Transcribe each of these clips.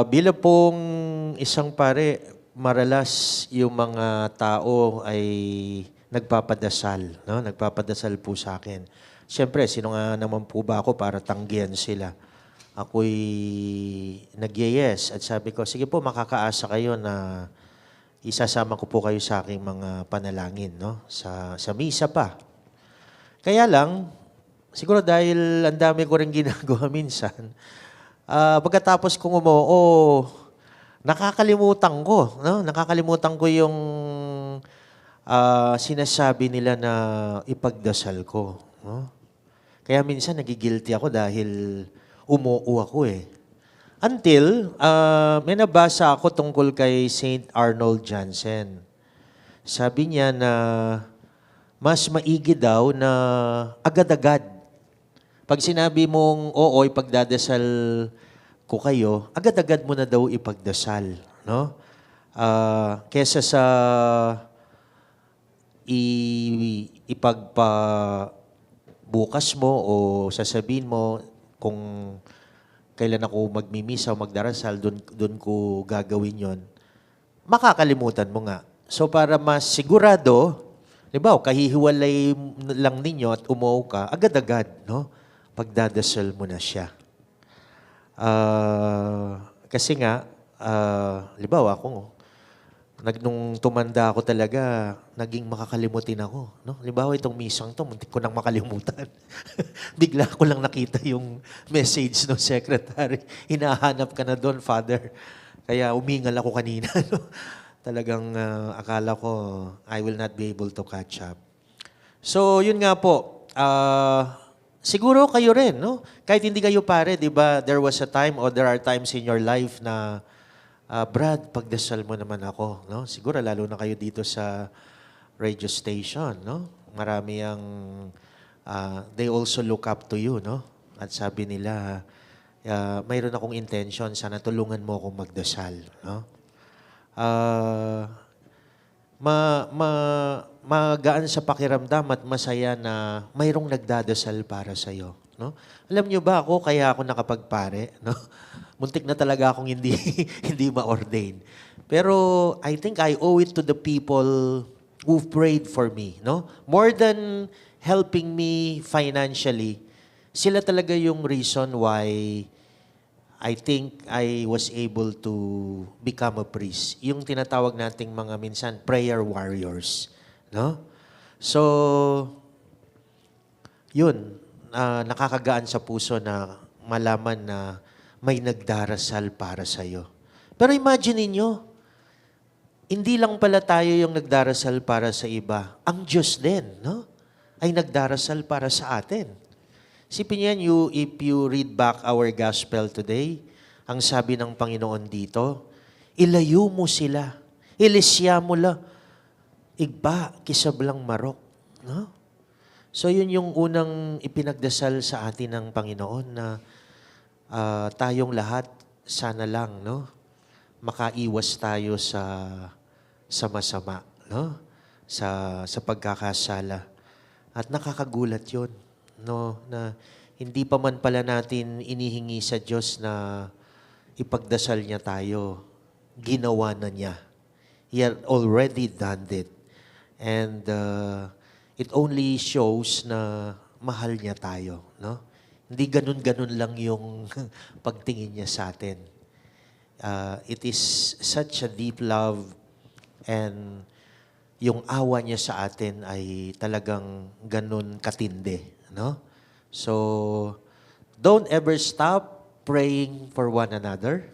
Bilang pong isang pare, maralas yung mga tao ay nagpapadasal, no? Nagpapadasal po sa akin. Siyempre, sino nga naman po ba ako para tanggihan sila? Ako'y nag-yes at sabi ko, sige po, makakaasa kayo na isasama ko po kayo sa aking mga panalangin, no? Sa misa pa. Kaya lang, siguro dahil ang dami ko rin ginagawa minsan, pagkatapos kong umuo, nakakalimutan ko, no? Nakakalimutan ko yung sinasabi nila na ipagdasal ko, no? Kaya minsan nagigilty ako dahil umuo ako eh. Until may nabasa ako tungkol kay Saint Arnold Jansen. Sabi niya na mas maigi daw na agad-agad. Pag sinabi mong oo, ipagdadasal ko kayo, agad-agad mo na daw ipagdasal, no? Kesa sa ipagpabukas mo o sasabihin mo kung kailan ako magmimisa o magdarasal, doon ko gagawin yon. Makakalimutan mo nga. So para mas sigurado, di ba, kahihiwalay lang ninyo at umuo ka, agad-agad, no? Pagdadasal mo na siya. Kasi nga, libawa ako, nung tumanda ako talaga, naging makakalimutin ako. No? Libawa itong misang to, muntik ko nang makalimutan. Bigla ko lang nakita yung message ng secretary. Hinahanap ka na doon, Father. Kaya umingal ako kanina. No? Talagang akala ko, I will not be able to catch up. So, yun nga po. Siguro kayo rin, no? Kahit hindi kayo pare, di ba, there was a time or there are times in your life na, Brad, pagdasal mo naman ako, no? Siguro lalo na kayo dito sa radio station, no? Marami ang, they also look up to you, no? At sabi nila, mayroon akong intention, sana tulungan mo akong magdasal, no? Magaan sa pakiramdam at masaya na mayroong nagdadasal para sa iyo, no? Alam niyo ba ako kaya ako nakapagpare, no? Muntik na talaga akong hindi hindi ma-ordain. Pero I think I owe it to the people who prayed for me, no? More than helping me financially, sila talaga yung reason why I think I was able to become a priest. Yung tinatawag nating mga minsan prayer warriors, no? So, yun, nakakagaan sa puso na malaman na may nagdarasal para sa iyo. Pero imagine niyo, hindi lang pala tayo yung nagdarasal para sa iba. Ang Diyos din, no? Ay nagdarasal para sa atin. Sipin yan, if you read back our gospel today, ang sabi ng Panginoon dito, ilayo mo sila, ilisya mo la, igba, kisablang marok. No? So yun yung unang ipinagdasal sa atin ng Panginoon na tayong lahat, sana lang, no? Makaiwas tayo sa masama, no? Sa pagkakasala. At nakakagulat yun, no, na hindi pa man pala natin inihingi sa Diyos na ipagdasal niya tayo, ginawa na niya. He had already done it. And it only shows na mahal niya tayo, no? Hindi ganun-ganun lang yung pagtingin niya sa atin. It is such a deep love and yung awa niya sa atin ay talagang ganun katindi, no? So, don't ever stop praying for one another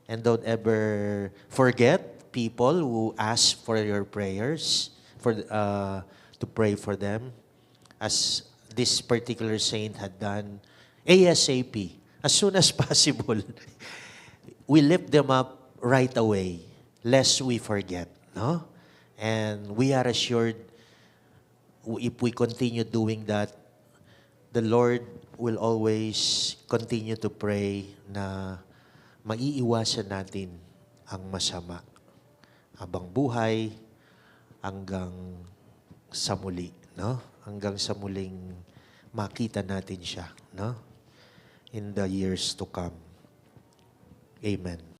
and don't ever forget people who ask for your prayers to pray for them as this particular saint had done ASAP, as soon as possible. We lift them up right away lest we forget, no? And we are assured if we continue doing that, the Lord will always continue to pray na maiiwasan natin ang masama habang buhay hanggang sa muli, no? Hanggang sa muling makita natin siya, no? In the years to come. Amen.